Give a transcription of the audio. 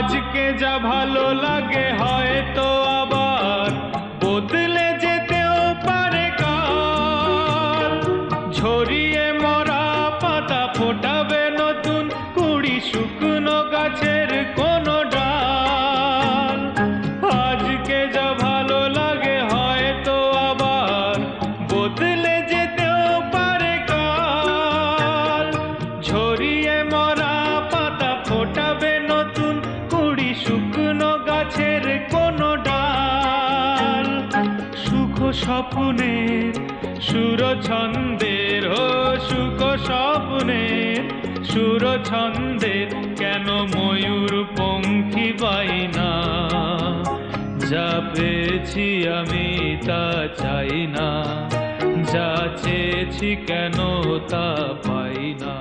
আজকে যা ভালো লাগে হয়তো আবার বদলে যেতেও পারে কাল। ঝরিয়ে মরা পাতা ফোটাবে নতুন কুড়ি শুকনো গাছের কোনো ডাল। আজকে যা ভালো লাগে হয়তো আবার বদলে যেতেও পারে কাল। ঝরিয়ে মরা পাতা ফোটাবে নতুন কুড়ি শুকনো গাছের কোনো ডাল। সুখ স্বপ্নের সুর ছন্দের, ও সুখ স্বপ্নের সুর ছন্দের কেন ময়ূর পঙ্খী পাই না? যা পেয়েছি আমি তা চাই না, যা চেয়েছি কেন তা পাই না।